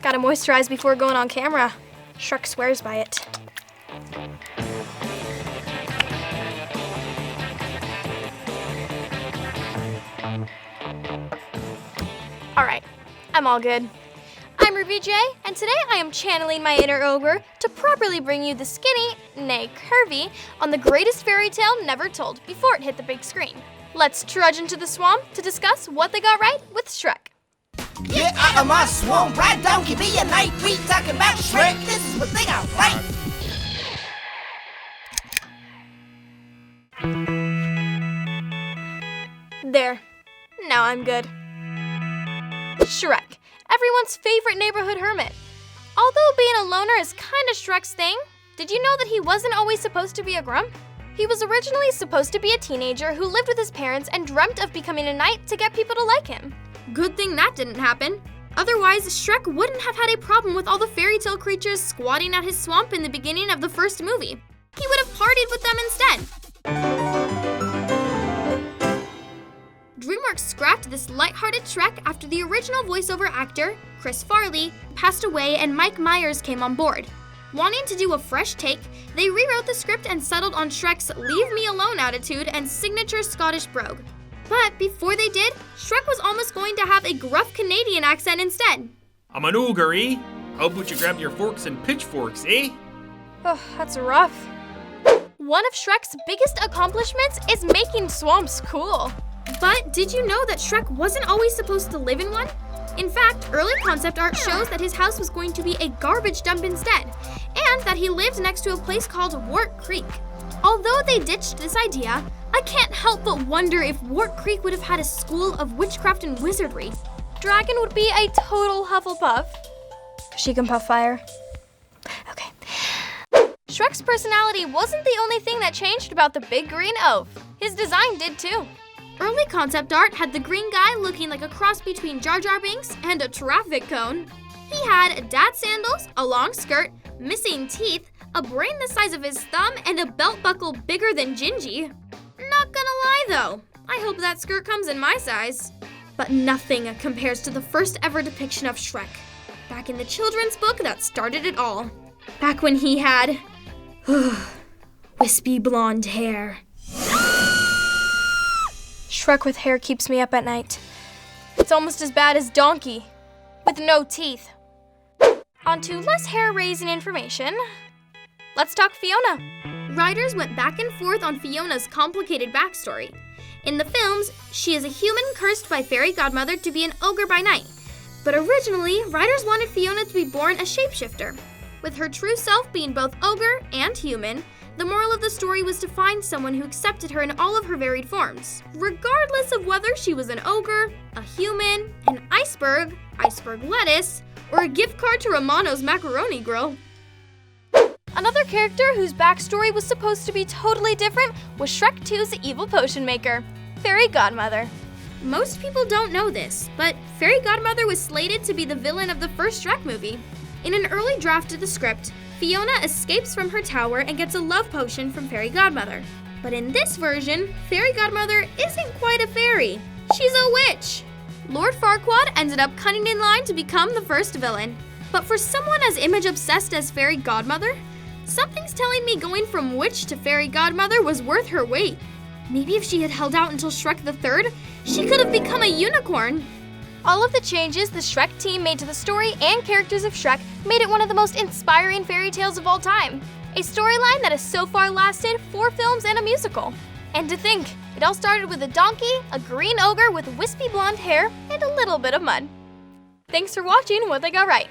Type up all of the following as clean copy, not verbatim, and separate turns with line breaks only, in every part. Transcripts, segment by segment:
Gotta moisturize before going on camera. Shrek swears by it. Alright, I'm all good. I'm Ruby J, and today I am channeling my inner ogre to properly bring you the skinny, nay curvy, on the greatest fairy tale never told before it hit the big screen. Let's trudge into the swamp to discuss what they got right with Shrek.
Get out of my swamp, right down, give me a night. We talking about Shrek, this is what they got right.
There. Now I'm good. Shrek, everyone's favorite neighborhood hermit. Although being a loner is kinda Shrek's thing, did you know that he wasn't always supposed to be a grump? He was originally supposed to be a teenager who lived with his parents and dreamt of becoming a knight to get people to like him.
Good thing that didn't happen. Otherwise, Shrek wouldn't have had a problem with all the fairy tale creatures squatting at his swamp in the beginning of the first movie. He would have partied with them instead. DreamWorks scrapped this lighthearted Shrek after the original voiceover actor, Chris Farley, passed away and Mike Meyers came on board. Wanting to do a fresh take, they rewrote the script and settled on Shrek's leave me alone attitude and signature Scottish brogue. But before they did, Shrek was almost going to have a gruff Canadian accent instead.
I'm an ogre, eh? How about you grab your forks and pitchforks, eh?
Oh, that's rough. One of Shrek's biggest accomplishments is making swamps cool.
But did you know that Shrek wasn't always supposed to live in one? In fact, early concept art shows that his house was going to be a garbage dump instead, and that he lived next to a place called Wart Creek. Although they ditched this idea, I can't help but wonder if Wart Creek would have had a school of witchcraft and wizardry.
Dragon would be a total Hufflepuff. She can puff fire. Okay. Shrek's personality wasn't the only thing that changed about the big green oaf. His design did too.
Early concept art had the green guy looking like a cross between Jar Jar Binks and a traffic cone. He had dad sandals, a long skirt, missing teeth, a brain the size of his thumb, and a belt buckle bigger than Gingy. Not gonna lie though, I hope that skirt comes in my size. But nothing compares to the first ever depiction of Shrek. Back in the children's book that started it all. Back when he had wispy blonde hair.
Shrek with hair keeps me up at night. It's almost as bad as Donkey, with no teeth. On to less hair-raising information. Let's talk Fiona.
Writers went back and forth on Fiona's complicated backstory. In the films, she is a human cursed by Fairy Godmother to be an ogre by night. But originally, writers wanted Fiona to be born a shapeshifter. With her true self being both ogre and human, the moral of the story was to find someone who accepted her in all of her varied forms, regardless of whether she was an ogre, a human, an iceberg lettuce, or a gift card to Romano's macaroni grill.
Another character whose backstory was supposed to be totally different was Shrek 2's evil potion maker, Fairy Godmother.
Most people don't know this, but Fairy Godmother was slated to be the villain of the first Shrek movie. In an early draft of the script, Fiona escapes from her tower and gets a love potion from Fairy Godmother. But in this version, Fairy Godmother isn't quite a fairy. She's a witch. Lord Farquaad ended up cutting in line to become the first villain. But for someone as image-obsessed as Fairy Godmother, something's telling me going from witch to Fairy Godmother was worth her wait. Maybe if she had held out until Shrek the Third, she could have become a unicorn.
All of the changes the Shrek team made to the story and characters of Shrek made it one of the most inspiring fairy tales of all time. A storyline that has so far lasted 4 films and a musical. And to think, it all started with a donkey, a green ogre with wispy blonde hair, and a little bit of mud. Thanks for watching What They Got Right.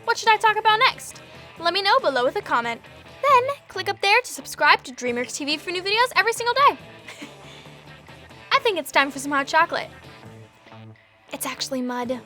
What should I talk about next? Let me know below with a comment. Then, click up there to subscribe to DreamWorks TV for new videos every single day. I think it's time for some hot chocolate. It's actually mud.